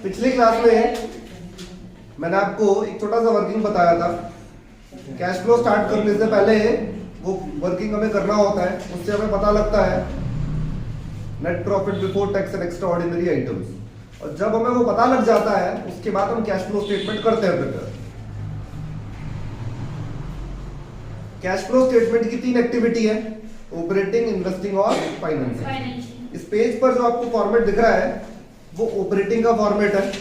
पिछली क्लास में मैंने आपको एक छोटा सा वर्किंग बताया था। कैश फ्लो स्टार्ट करने से पहले वो वर्किंग हमें करना होता है, उससे हमें पता लगता है net profit before tax and extraordinary items. और जब हमें वो पता लग जाता है उसके बाद हम कैश फ्लो स्टेटमेंट करते हैं प्रिपेयर। कैश फ्लो स्टेटमेंट की 3 एक्टिविटी है, ऑपरेटिंग, इन्वेस्टिंग और फाइनेंसिंग। इस पेज पर जो आपको फॉर्मेट दिख रहा है वो ऑपरेटिंग का फॉर्मेट है,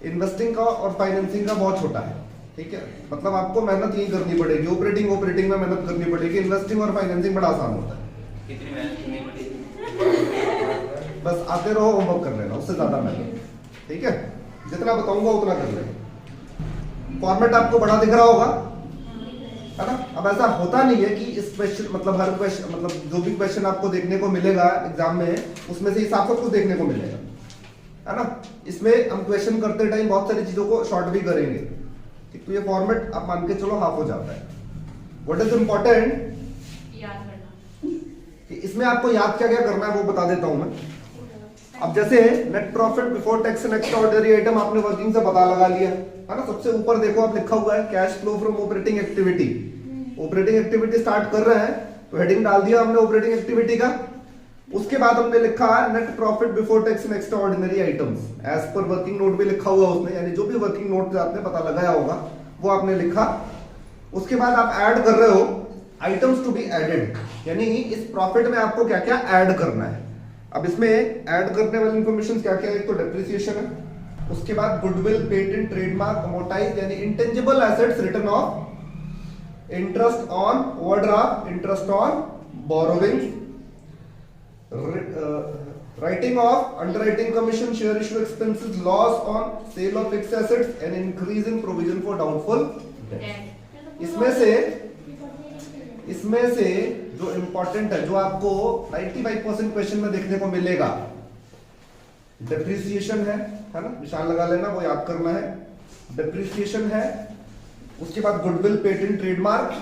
इन्वेस्टिंग का और फाइनेंसिंग का बहुत छोटा है। ठीक है, मतलब आपको मेहनत यही करनी पड़ेगी, ऑपरेटिंग में मेहनत करनी पड़ेगी, इन्वेस्टिंग और फाइनेंसिंग बड़ा आसान होता है। कितनी मेहनत करनी पड़ेगी? बस आते रहो, होमवर्क कर लेना, उससे ज्यादा मेहनत। ठीक है, जितना बताऊंगा उतना कर लेना। फॉर्मेट आपको बड़ा दिख रहा होगा, है ना। अब ऐसा होता नहीं है कि इस क्वेश्चन मतलब हर क्वेश्चन मतलब जो भी क्वेश्चन आपको देखने को मिलेगा एग्जाम में उसमें से हिसाब सब कुछ देखने को मिलेगा, है ना। इसमें हम क्वेश्चन करते टाइम बहुत सारी चीजों को शॉर्ट भी करेंगे। ठीक, तो ये फॉर्मेट आप मान के चलो हाफ हो जाता है। व्हाट इज इंपॉर्टेंट, याद करना कि इसमें आपको याद क्या क्या करना है वो बता देता हूं मैं। अब जैसे net profit before tax and extraordinary item आपने वर्किंग से पता लगा लिया, है ना। सबसे ऊपर देखो आप लिखा हुआ है cash flow from operating activity. Operating activity start कर रहे हैं तो हेडिंग डाल दिया हमने ऑपरेटिंग एक्टिविटी का। उसके बाद हमने लिखा net profit before tax and extraordinary items as per working note भी लिखा हुआ उसमें, यानी जो भी वर्किंग नोट से आपने पता लगाया होगा वो आपने लिखा। उसके बाद आप ऐड कर रहे हो आइटम्स टू बी एडेड, यानी इस प्रॉफिट में आपको क्या क्या ऐड करना है। अब इसमें ऐड करने वाली इंफॉर्मेशन क्या क्या है, एक तो डेप्रिसिएशन है, उसके बाद गुडविल, पेटेंट, ट्रेडमार्क, अमोर्टाइज यानी intangible assets return of, interest on overdraft, interest on borrowing, writing off underwriting commission, share issue expenses, loss on sale of fixed assets and increasing provision for doubtful debt। इसमें से जो important है, जो आपको 95% question में देखने को मिलेगा, डेप्रिसिएशन है ना, निशान लगा लेना, वो याद करना है। डेप्रिसिएशन है, उसके बाद goodwill, patent, trademark,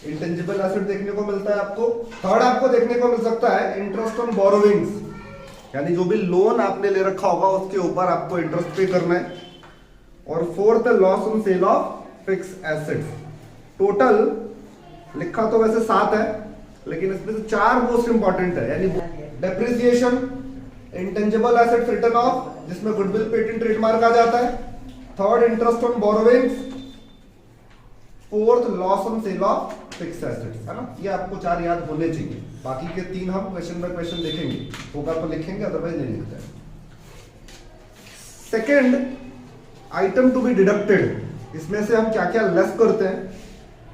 intangible asset देखने को मिलता है आपको। थर्ड आपको देखने को मिल सकता है इंटरेस्ट ऑन बोरोविंग्स, यानी जो भी लोन आपने ले रखा होगा उसके ऊपर आपको इंटरेस्ट पे करना है। और फोर्थ है loss on sale of fix assets. Total लिखा तो वैसे 7 है, लेकिन इसमें से 4 मोस्ट इंपॉर्टेंट है, यानी depreciation, intangible assets return of जिसमें गुडविल, पेटेंट, ट्रेडमार्क आ जाता है, third interest on borrowings, fourth loss on sale of fix assets, है ना। ये आपको 4 याद होने चाहिए। बाकी के 3 हम क्वेश्चन बाय क्वेश्चन देखेंगे, होगा तो लिखेंगे, अदरवाइज नहीं लिखते हैं। Second, item to be deducted, इसमें से हम क्या क्या लेस करते हैं।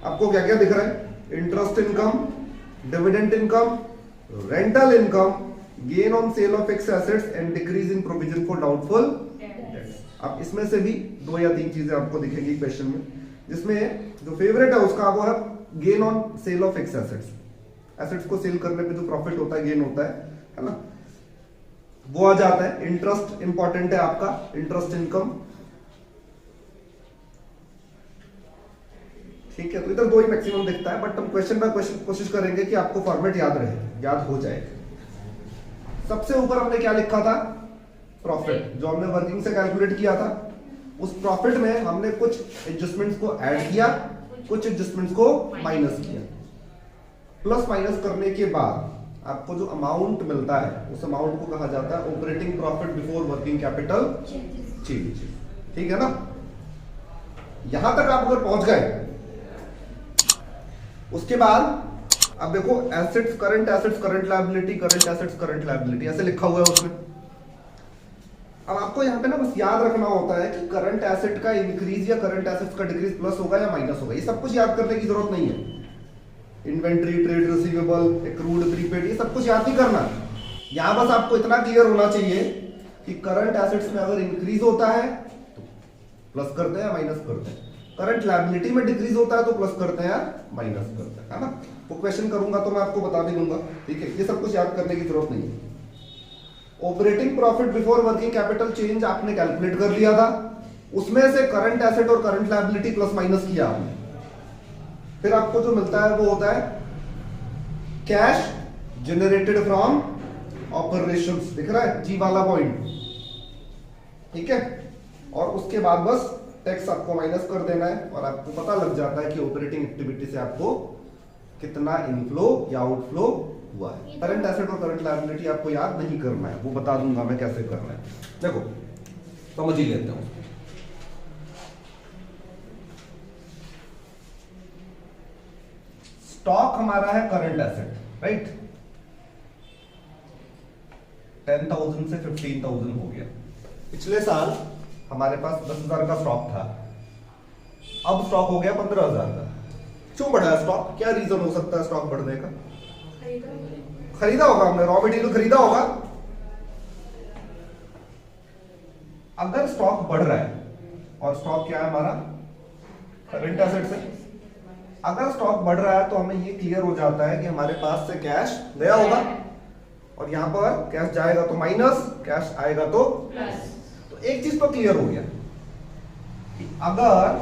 आपको क्या क्या दिख रहा है, interest income, dividend income, rental income, gain on sale of fix assets and decrease in provision for doubtful debts. अब इसमें से भी 2 या 3 चीजें आपको दिखेंगी क्वेश्चन में, जिसमें जो फेवरेट है उसका वो है gain on sale of fix assets. Assets को सेल करने पे जो प्रॉफिट होता है, गेन होता है ना, वो आ जाता है। इंटरेस्ट इंपॉर्टेंट है आपका, इंटरेस्ट इनकम। ठीक है, तो इधर 2 ही मैक्सिमम दिखता है, बट हम क्वेश्चन बाय क्वेश्चन कोशिश करेंगे कि आपको फॉर्मेट याद रहे, याद हो जाए। सबसे ऊपर हमने क्या लिखा था, प्रॉफिट, जो हमने वर्किंग से कैलकुलेट किया था। उस प्रॉफिट में हमने कुछ एडजस्टमेंट्स को ऐड किया, कुछ एडजस्टमेंट्स को माइनस किया। प्लस माइनस करने के बाद आपको जो अमाउंट मिलता है उस अमाउंट को कहा जाता है operating profit before working capital change. ठीक है ना, यहां तक आप अगर पहुंच गए, उसके बाद अब देखो assets, current assets, current liability, current assets, current liability ऐसे लिखा हुआ है उसमें। अब आपको यहाँ पे ना बस याद रखना होता है कि करंट एसेट का इंक्रीज या करंट एसेट्स का डिक्रीज प्लस होगा या माइनस होगा। ये सब कुछ याद करने की जरूरत नहीं है। Inventory, trade receivable, accrued, prepaid, ये सब कुछ याद नहीं करना। यहाँ बस आपको इतना क्लियर होना चाहिए कि करंट एसेट्स में अगर इंक्रीज होता है तो प्लस करते हैं या माइनस करते हैं, करंट लायबिलिटी में डिक्रीज होता है तो प्लस करते हैं या माइनस करते हैं, है ना। वो क्वेश्चन करूंगा तो मैं आपको बता भी दूंगा। ठीक है, ये सब कुछ याद करने की जरूरत नहीं है। Operating profit before working capital change आपने कैलकुलेट कर लिया था, उसमें से करंट एसेट और करंट लायबिलिटी प्लस माइनस किया आपने। फिर आपको जो मिलता है वो होता है कैश जनरेटेड फ्रॉम ऑपरेशंस। दिख रहा है जी वाला पॉइंट, ठीक है, और उसके बाद बस टैक्स आपको माइनस कर देना है और आपको पता लग जाता है कि ऑपरेटिंग एक्टिविटी से आपको कितना इनफ्लो या आउटफ्लो हुआ है। करंट एसेट और करंट लायबिलिटी आपको याद नहीं करना है, वो बता दूंगा मैं कैसे करना है। देखो समझ ही लेते हैं। स्टॉक हमारा है करंट एसेट, राइट। 10,000 से 15,000 हो गया। पिछले साल हमारे पास 10,000 का स्टॉक था, अब स्टॉक हो गया 15,000 का। क्यों बढ़ा स्टॉक? क्या रीजन हो सकता है स्टॉक बढ़ने का? खरीदा होगा हमने, रॉ मटेरियल खरीदा होगा। अगर स्टॉक बढ़ रहा है, और स्टॉक क्या है हमारा? करंट एसेट से। अगर स्टॉक बढ़ रहा है तो हमें ये क्लियर हो जाता है कि हमारे पास से कैश गया होगा, और यहां पर कैश जाएगा तो माइनस, कैश आएगा तो प्लस। तो एक चीज तो क्लियर हो गया कि अगर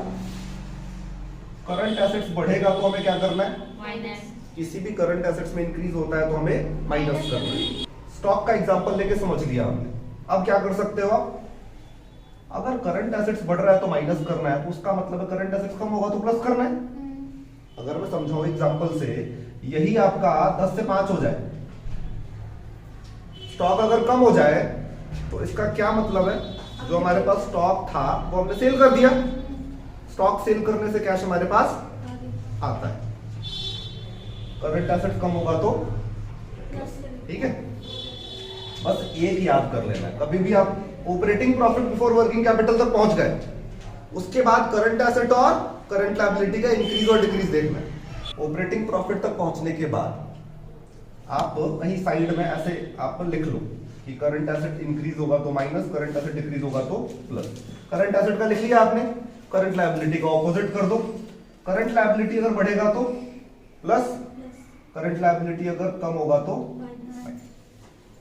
करंट एसेट्स बढ़ेगा तो हमें क्या करना है? माइनस। किसी भी करंट एसेट्स में इंक्रीज होता है तो हमें माइनस करना है। स्टॉक का एग्जांपल लेके समझ लिया हमने। अब क्या कर सकते हो आप? अगर करंट एसेट्स बढ़ रहा है तो माइनस करना है, तो उसका मतलब है करंट एसेट्स कम होगा तो प्लस करना है। अगर मैं समझाऊं एग्जांपल से, यही आपका 10 से 5 हो जाए, स्टॉक अगर कम हो जाए तो इसका क्या मतलब है? जो हमारे पास स्टॉक था वो हमने सेल कर दिया। स्टॉक सेल करने से कैश हमारे पास आता है। करंट एसेट कम होगा तो ठीक है। बस एक याद कर लेना है, कभी भी आप operating profit before working capital तक पहुंच गए, उसके बाद करंट एसेट और करंट लायबिलिटी का इंक्रीज और डिक्रीज देखना है। ऑपरेटिंग प्रॉफिट तक पहुंचने के बाद आप कहीं साइड में ऐसे आप लिख लो कि करंट एसेट इंक्रीज होगा तो माइनस, करंट एसेट डिक्रीज होगा तो प्लस। करंट एसेट का लिख लिया आपने, करंट लायबिलिटी का ऑपोजिट कर दो। करंट लायबिलिटी अगर बढ़ेगा तो प्लस, करंट लायबिलिटी अगर कम होगा तो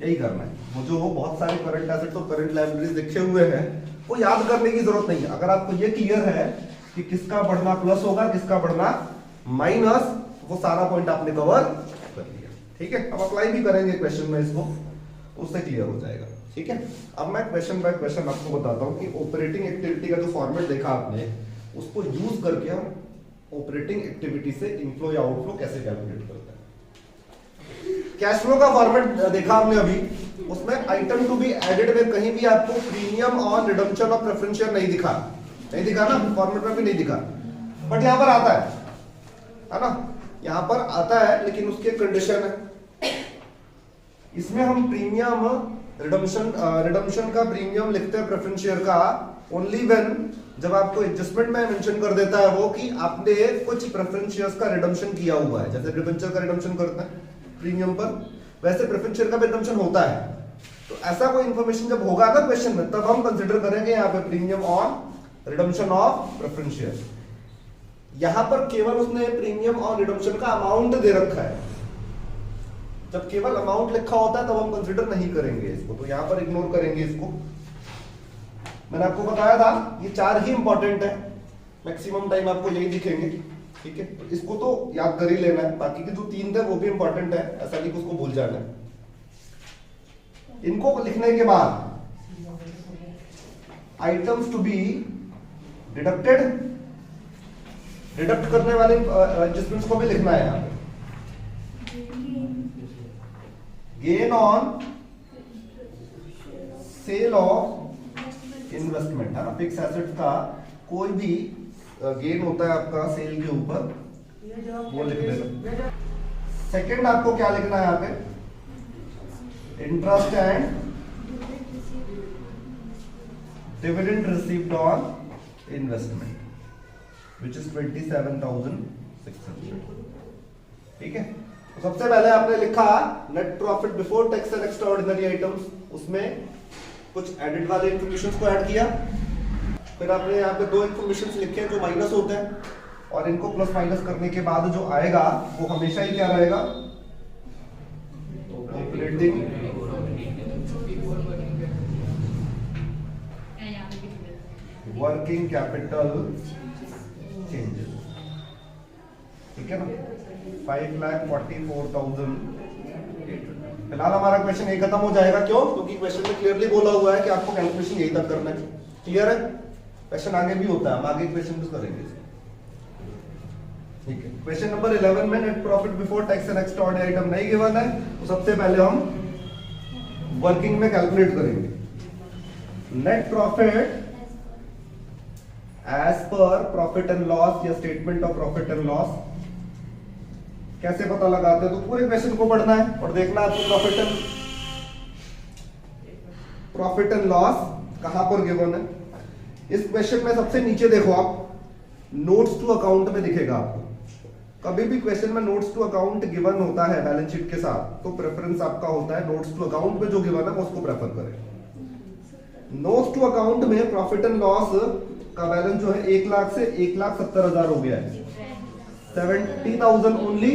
यही करना है। वो जो बहुत सारे करंट एसेट्स और करंट लायबिलिटीज लिखे हुए हैं वो याद करने की जरूरत नहीं है। अगर आपको ये क्लियर है कि किसका बढ़ना प्लस होगा, किसका बढ़ना माइनस, वो सारा पॉइंट आपने कवर कर लिया। ठीक है, अब अप्लाई भी करेंगे क्वेश्चन में इसको, उससे क्लियर हो जाएगा। ठीक है, अब मैं क्वेश्चन बाय क्वेश्चन आपको बताता हूँ कि ऑपरेटिंग एक्टिविटी का जो फॉर्मेट देखा आपने, उसको यूज करके हम ऑपरेटिंग एक्टिविटी से इनफ्लो या आउटफ्लो कैसे कैलकुलेट करते हैं। कैश फ्लो का फॉर्मेट देखा हमने अभी, उसमें आइटम टू बी एडेड में कहीं भी आपको प्रीमियम और रिडम्पशन ऑफ प्रेफरेंस शेयर नहीं दिखा ना, फॉर्मेट में भी नहीं दिखा, बट यहां पर आता है ना, यहां पर आता है, लेकिन उसकी कंडीशन है। इसमें हम प्रीमियम रिडम्पशन का प्रीमियम लिखते हैं प्रेफरेंस शेयर का ओनली व्हेन, जब आपको एडजस्टमेंट में मेंशन कर देता है वो कि आपने कुछ प्रेफरेंस शेयर्स का रिडम्पशन किया हुआ है। जैसे डिबेंचर का रिडम्पशन करते हैं प्रीमियम पर, वैसे प्रेफरेंस शेयर का भी रिडम्पशन होता है। तो ऐसा कोई इंफॉर्मेशन जब होगा ना क्वेश्चन में, तब हम कंसीडर करेंगे यहाँ पे premium on redemption of preference share. यहां पर केवल उसने प्रीमियम और रिडम्पशन का अमाउंट दे रखा है। जब केवल अमाउंट लिखा होता है तब हम कंसीडर नहीं करेंगे इसको, तो यहां पर इग्नोर करेंगे इसको। मैंने आपको बताया था ये 4 ही इंपॉर्टेंट है, मैक्सिमम टाइम आपको यही दिखेंगे। ठीक है, तो इसको तो याद कर ही लेना है, बाकी के जो 3 थे वो भी इंपॉर्टेंट है, ऐसा नहीं कि उसको भूल जाना है। इनको लिखने के बाद items to be deducted, deduct करने वाले एडजस्टमेंट्स को भी लिखना है यहां पे। Gain on sale of investment है ना, फिक्स एसेट का कोई भी गेन होता है आपका सेल के ऊपर, वो लिख देना। सेकंड आपको क्या लिखना है यहाँ पे? Interest and dividend received on investment which is 27,600। ठीक है, तो सबसे पहले आपने लिखा net profit before tax and extraordinary items, उसमें कुछ एडिड वाले इंफॉर्मेशन को ऐड किया। फिर आपने यहाँ पे 2 इंफॉर्मेशन लिखे हैं जो माइनस होते हैं, और इनको प्लस माइनस करने के बाद जो आएगा वो हमेशा ही क्या रहेगा? Operating working capital changes. ठीक है ना, 5,44,800। फिलहाल हमारा क्वेश्चन यही खत्म हो जाएगा। क्यों? क्योंकि क्वेश्चन में क्लियरली बोला हुआ है कि आपको कैलकुलेशन यही तक करना है। क्लियर है? क्वेश्चन आगे भी होता है, हम आगे क्वेश्चन भी करेंगे। ठीक है, क्वेश्चन नंबर 11 में net profit before tax and extraordinary item नहीं गिवन है, तो सबसे पहले हम वर्किंग में कैलकुलेट करेंगे। नेट प्रॉफिट एज पर प्रॉफिट एंड लॉस या statement of profit and loss कैसे पता लगाते हैं? तो पूरे क्वेश्चन को पढ़ना है और देखना है आपको प्रॉफिट एंड लॉस कहां पर गिवन है। इस क्वेश्चन में सबसे नीचे देखो आप, नोट्स टू अकाउंट में दिखेगा आपको। कभी भी क्वेश्चन में नोट्स टू अकाउंट गिवन होता है बैलेंस शीट के साथ, तो प्रेफरेंस आपका होता है नोट्स टू अकाउंट में जो गिवन है उसको प्रेफर करें। नोट्स टू अकाउंट में प्रॉफिट एंड लॉस का बैलेंस जो है 1 लाख से 1,70,000 हो गया है, 70,000 ओनली।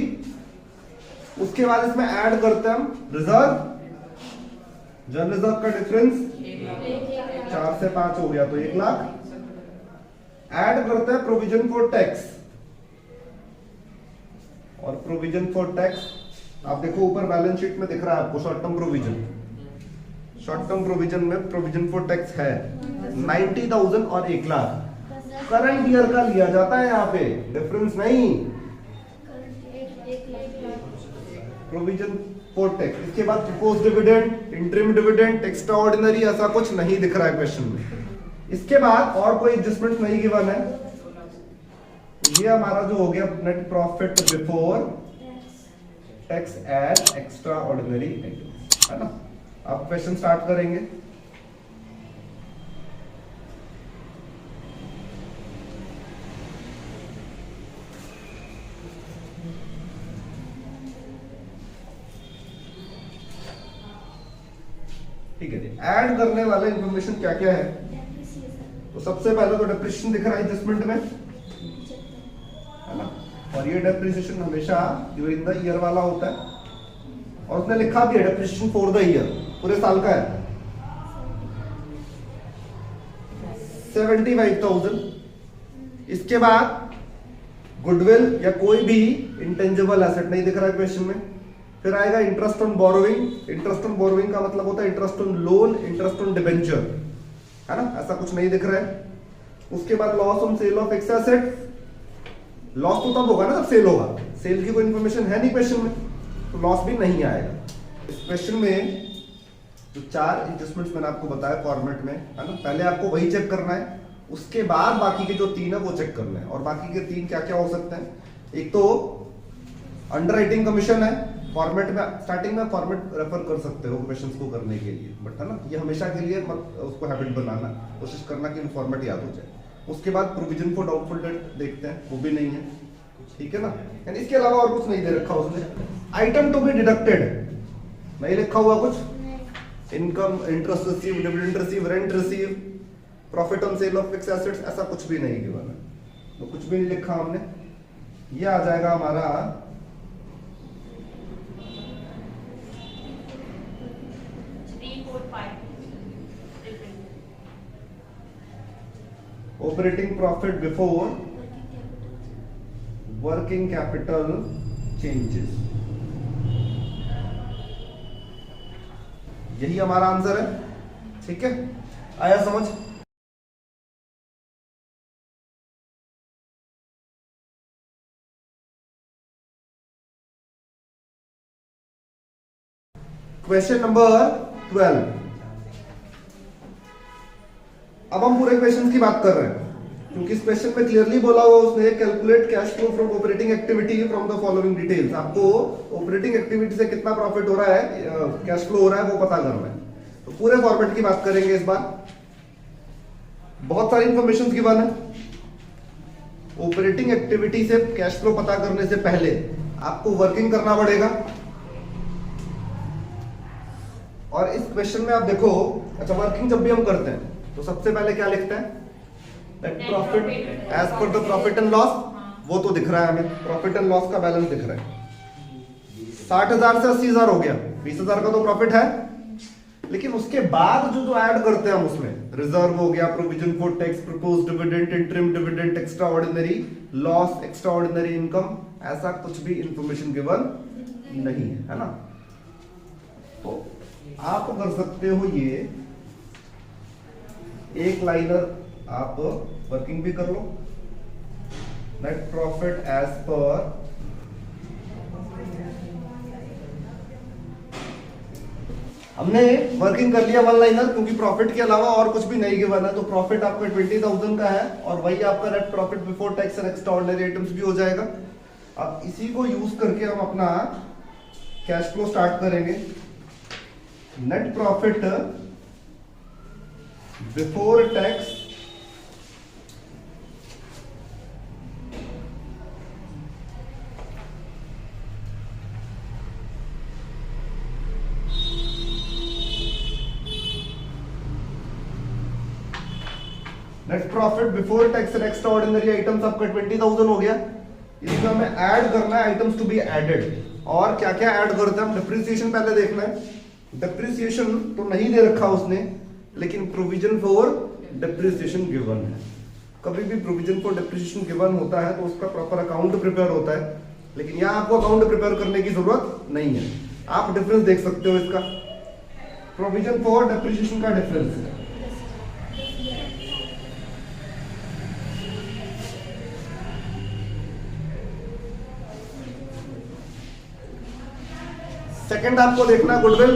उसके बाद इसमें ऐड करते हैं हम रिजर्व, जब रिजर्व का डिफरेंस 4 से 5 हो गया तो 1 लाख। ऐड करते हैं प्रोविजन फॉर टैक्स, और प्रोविजन फॉर टैक्स आप देखो ऊपर बैलेंस शीट में दिख रहा है आपको short term provision. Short term provision में प्रोविजन फॉर टैक्स है 90,000 और 1 लाख। करंट ईयर का लिया जाता है यहाँ पे, डिफरेंस नहीं। प्रोविजन फॉर टैक्स, इसके बाद propose dividend, interim dividend, extra ordinary, ऐसा कुछ नहीं दिख रहा है क्वेश्चन में। इसके बाद और कोई एडजस्टमेंट नहीं गिवन है। ये हमारा जो हो गया net profit before tax as extraordinary item, है ना। अब क्वेश्चन स्टार्ट करेंगे। ठीक है जी, ऐड करने वाले इंफॉर्मेशन क्या क्या है? तो सबसे पहले तो डेप्रिसिएशन दिख रहा है एडजस्टमेंट में, है ना। और ये डेप्रिसिएशन हमेशा ड्यूरिंग द ईयर वाला होता है, और उसने लिखा भी है डेप्रिसिएशन फॉर द ईयर, पूरे साल का है 75,000। इसके बाद गुडविल या कोई भी इंटेंजिबल एसेट नहीं दिख रहा है क्वेश्चन में। फिर आएगा interest on borrowing. Interest on borrowing का मतलब होता है interest on loan, interest on debenture, है ना, ऐसा कुछ नहीं दिख रहा है। उसके बाद loss on sale of fixed asset. Loss तो तब होगा ना जब सेल होगा, सेल की कोई इंफॉर्मेशन है नहीं क्वेश्चन में, तो लॉस भी नहीं आएगा। इस क्वेश्चन में जो 4 एडजस्टमेंट्स मैंने आपको बताया फॉर्मेट में, है ना, पहले आपको वही चेक करना है, उसके बाद बाकी के जो 3 है वो चेक करना है। और बाकी के 3 क्या क्या हो सकते हैं? एक तो अंडरराइटिंग कमीशन है, फॉर्मेट में स्टार्टिंग में फॉर्मेट रेफर कर सकते हो क्वेश्चंस को करने के लिए, बट है ना, ये हमेशा के लिए मत उसको हैबिट बनाना, कोशिश करना कि फॉर्मेट याद हो जाए। उसके बाद प्रोविजन फॉर डाउटफुल डेट देखते हैं, वो भी नहीं है, ठीक है ना। यानी इसके अलावा और कुछ नहीं दे रखा उसने। आइटम टू बी डिडक्टेड नहीं लिखा हुआ कुछ, income, interest receive, dividend receive, rent receive, profit on sale of fixed assets, ऐसा कुछ भी नहीं गिवन है, तो कुछ भी नहीं लिखा हमने। ये आ जाएगा हमारा operating profit before working capital changes, यही हमारा आंसर है। ठीक है, आया समझ? Question number 12। अब हम पूरे क्वेश्चन की बात कर रहे हैं, क्योंकि इस क्वेश्चन में क्लियरली बोला हुआ उसने calculate cash flow from operating activity from the following details. आपको ऑपरेटिंग एक्टिविटी से कितना प्रॉफिट हो रहा है, कैश फ्लो हो रहा है, वो पता करना है। तो पूरे फॉर्मेट की बात करेंगे इस बार। बहुत सारी इंफॉर्मेशन की बात है। ऑपरेटिंग एक्टिविटी से कैश फ्लो पता करने से पहले आपको वर्किंग करना पड़ेगा। और इस क्वेश्चन में आप देखो, अच्छा वर्किंग जब भी हम करते हैं तो सबसे पहले क्या लिखते हैं? Net profit as per the profit and loss, वो तो दिख रहा है हमें, प्रॉफिट एंड लॉस का बैलेंस दिख रहा है। 60,000 से 80,000 हो गया, 20,000 का तो प्रॉफिट है। लेकिन उसके बाद जो ऐड करते हैं हम उसमें, रिजर्व हो गया, provision for tax, proposed dividend, interim dividend, extra ordinary loss, extra ordinary income, ऐसा कुछ भी इंफॉर्मेशन गिवन नहीं है, है ना। तो आप कर सकते हो ये एक लाइनर आप वर्किंग भी कर लो। नेट प्रॉफिट एज पर हमने वर्किंग कर लिया वन लाइनर, क्योंकि प्रॉफिट के अलावा और कुछ भी नहीं गिवन है, तो प्रॉफिट आपका 20,000 का है और वही आपका net profit before tax and extraordinary items भी हो जाएगा। अब इसी को यूज करके हम अपना कैश फ्लो स्टार्ट करेंगे। Net profit before tax net profit before tax and extraordinary items आपका 20,000 हो गया। इसमें हमें ऐड करना है आइटम्स टू बी एडेड। और क्या क्या ऐड करते हैं हम? डिप्रिसिएशन पहले देखना है। डिप्रिसिएशन तो नहीं दे रखा उसने, लेकिन प्रोविजन फॉर डिप्रिसिएशन गिवन है। कभी भी प्रोविजन फॉर डिप्रिसिएशन गिवन होता है तो उसका प्रॉपर अकाउंट प्रिपेयर होता है, लेकिन यहाँ आपको अकाउंट प्रिपेयर करने की जरूरत नहीं है। आप डिफरेंस देख सकते हो इसका। प्रोविजन फॉर डिप्रिसिएशन का डिफरेंस है सेकंड आपको देखना गुडविल।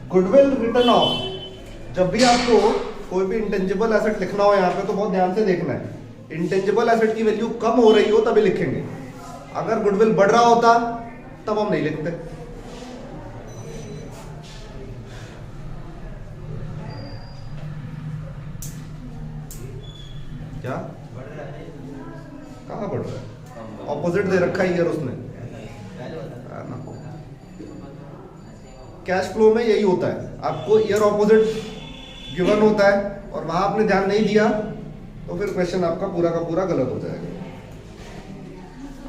Goodwill return of. जब भी आपको कोई भी इंटेंजिबल एसेट लिखना हो यहाँ पे तो बहुत ध्यान से देखना है। इंटेंजिबल एसेट की वैल्यू कम हो रही हो तभी लिखेंगे। अगर गुडविल बढ़ रहा होता तब हम नहीं लिखते। क्या कहाँ बढ़ रहा है? ऑपोजिट दे रखा है ईयर उसने। कैश फ्लो में यही होता है, आपको ईयर ऑपोजिट गिवन होता है और वहां आपने ध्यान नहीं दिया तो फिर क्वेश्चन आपका पूरा का पूरा गलत हो जाएगा।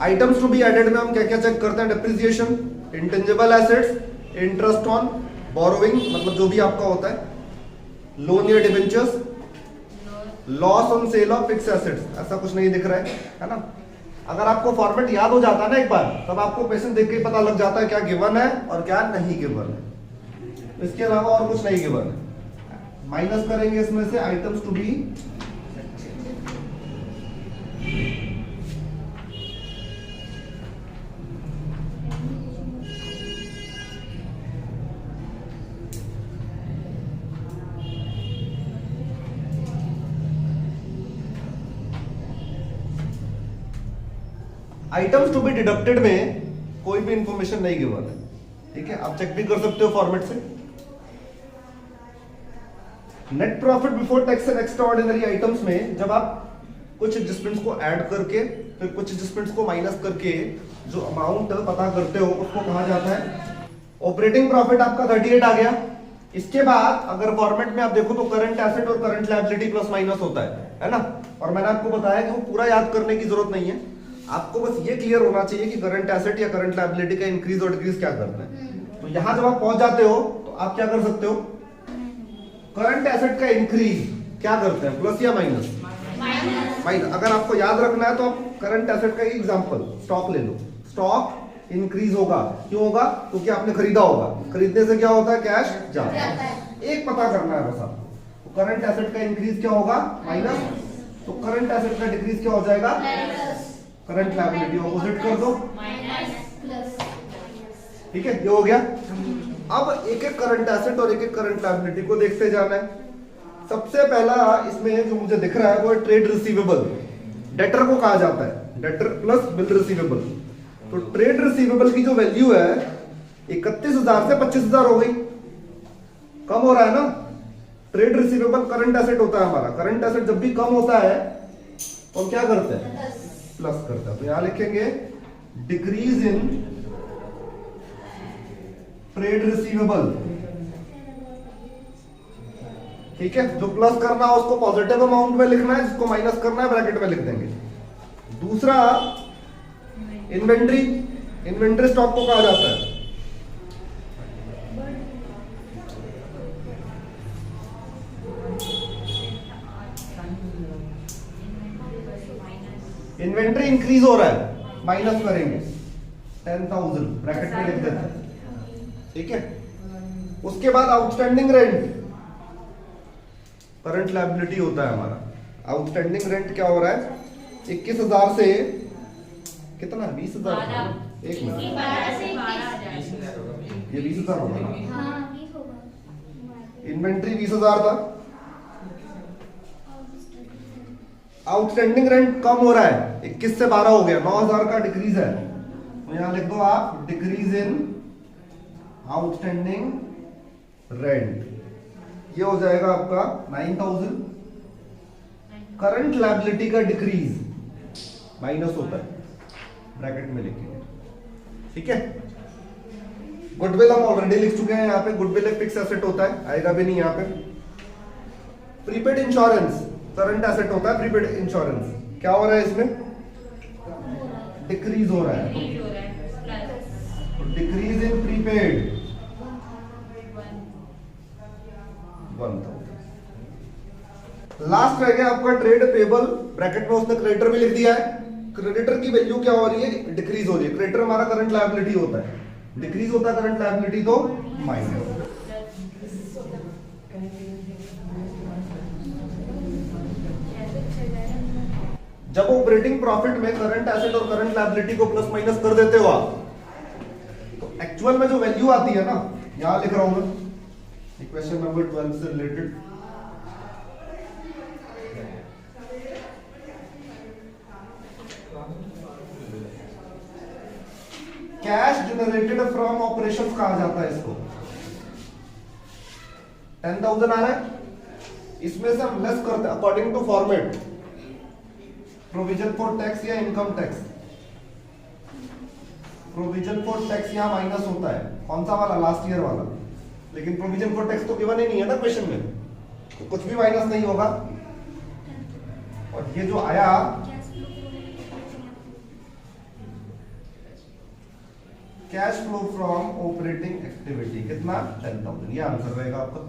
आइटम्स टू बी एडेड में हम क्या क्या चेक करते हैं? Depreciation, intangible assets, interest on borrowing मतलब जो भी आपका होता है, लोन या debentures, loss on sale of fix assets. ऐसा कुछ नहीं दिख रहा है ना? अगर आपको फॉर्मेट याद हो जाता है ना एक बार, तब आपको क्वेश्चन देख के पता लग जाता है क्या गिवन है और क्या नहीं गिवन है। इसके अलावा और कुछ नहीं गिवन है। माइनस करेंगे इसमें से items to be items to be deducted में कोई भी इंफॉर्मेशन नहीं गिवन है। ठीक है, आप चेक भी कर सकते हो फॉर्मेट से। Net profit before tax and extraordinary items में जब आप कुछ एडजस्टमेंट्स को ऐड करके फिर कुछ एडजस्टमेंट्स को माइनस करके जो अमाउंट पता करते हो उसको कहा जाता है ऑपरेटिंग प्रॉफिट। आपका 38 आ गया। इसके बाद अगर फॉर्मेट में आप देखो तो करंट एसेट और करंट लायबिलिटी प्लस माइनस होता है ना? और मैंने आपको बताया कि वो पूरा याद करने की जरूरत नहीं है, आपको बस ये क्लियर होना चाहिए कि करंट एसेट या करंट लायबिलिटी का इंक्रीज और डिक्रीज क्या करता है। तो यहां जब आप पहुंच जाते हो तो आप क्या कर सकते हो? करंट एसेट का इंक्रीज क्या करते हैं? प्लस या माइनस? माइनस। अगर आपको याद रखना है तो आप करंट एसेट का एग्जांपल स्टॉक ले लो। स्टॉक इंक्रीज होगा, क्यों होगा? क्योंकि आपने खरीदा होगा। खरीदने से क्या होता है? कैश जाता है। एक पता करना है बस आपको, तो करंट एसेट का इंक्रीज क्या होगा? माइनस। तो करंट एसेट का डिक्रीज क्या हो जाएगा? करंट लायबिलिटी ऑपोजिट कर दो। ठीक है, ये हो गया। अब एक एक करंट एसेट और एक एक करंट लायबिलिटी को देखते जाना है। सबसे पहला इसमें जो मुझे दिख रहा है वो है ट्रेड रिसीवेबल। डेटर को कहा जाता है डेटर प्लस बिल रिसीवेबल। तो ट्रेड रिसीवेबल की जो वैल्यू है 31,000 से 25,000 हो गई। कम हो रहा है ना? ट्रेड रिसीवेबल करंट एसेट होता है हमारा। करंट एसेट जब भी कम होता है तो हम क्या करते हैं? प्लस करता है। तो यहां लिखेंगे डिक्रीज इन ट्रेड रिसीवेबल। ठीक है, जो प्लस करना है उसको पॉजिटिव अमाउंट में लिखना है, जिसको माइनस करना है ब्रैकेट में लिख देंगे। दूसरा इन्वेंट्री। इन्वेंट्री स्टॉक को कहा जाता है इन्वेंट्री इंक्रीज हो रहा है, माइनस करेंगे 10,000 ब्रैकेट में लिख देते हैं, ठीक है। उसके बाद आउटस्टैंडिंग रेंट, करंट लायबिलिटी होता है हमारा। आउटस्टैंडिंग रेंट क्या हो रहा है, 21,000 से कितना, 20,000, एक मिनट, ये 12 से 12,000 ये 20,000 होगा ना, हाँ, 20 होगा। इन्वेंट्री 20,000 था, आउटस्टैंडिंग रेंट कम हो रहा है, 21 से 12 हो गया, 9,000 का डिक्रीज है, तो यहां लिख दो आप डिक्रीज इन आउटस्टैंडिंग रेंट, ये हो जाएगा आपका 9,000। करंट लायबिलिटी का डिक्रीज माइनस होता है, ब्रैकेट में लिखेंगे, ठीक है। गुडविल हम ऑलरेडी लिख चुके हैं, यहाँ पे गुडविल एक फिक्स एसेट होता है, आएगा भी नहीं यहाँ पे। प्रीपेड इंश्योरेंस करंट एसेट होता है, प्रीपेड इंश्योरेंस क्या हो रहा है इसमें, डिक्रीज हो रहा है, इंक्रीज हो रहा है plus decrease in prepaid 1,000। Last रह गया आपका ट्रेड पेबल, ब्रैकेट में उसने क्रेडिटर भी लिख दिया है। क्रेडिटर की वैल्यू क्या हो रही है, डिक्रीज हो रही है। क्रेडिटर हमारा करंट लायबिलिटी होता है, डिक्रीज होता है करंट लायबिलिटी तो माइनस। जब ऑपरेटिंग प्रॉफिट में करंट एसेट और करंट लायबिलिटी को प्लस माइनस कर देते हो आप, तो एक्चुअल में जो वैल्यू आती है ना, यहां लिख रहा हूं मैं, इक्वेशन नंबर 12 से related, cash generated from operations कहा जाता है इसको। 10,000 आ रहा है, इसमें से हम लेस करते हैं according to format, provision for tax या income tax. Provision for tax यहां माइनस होता है, कौन सा वाला, लास्ट ईयर वाला, लेकिन प्रोविजन फॉर टैक्स तो गिवन ही नहीं है ना क्वेश्चन में, तो कुछ भी माइनस नहीं होगा। और ये जो आया cash flow from operating activity, कितना, 10,000, ये आंसर रहेगा आपका।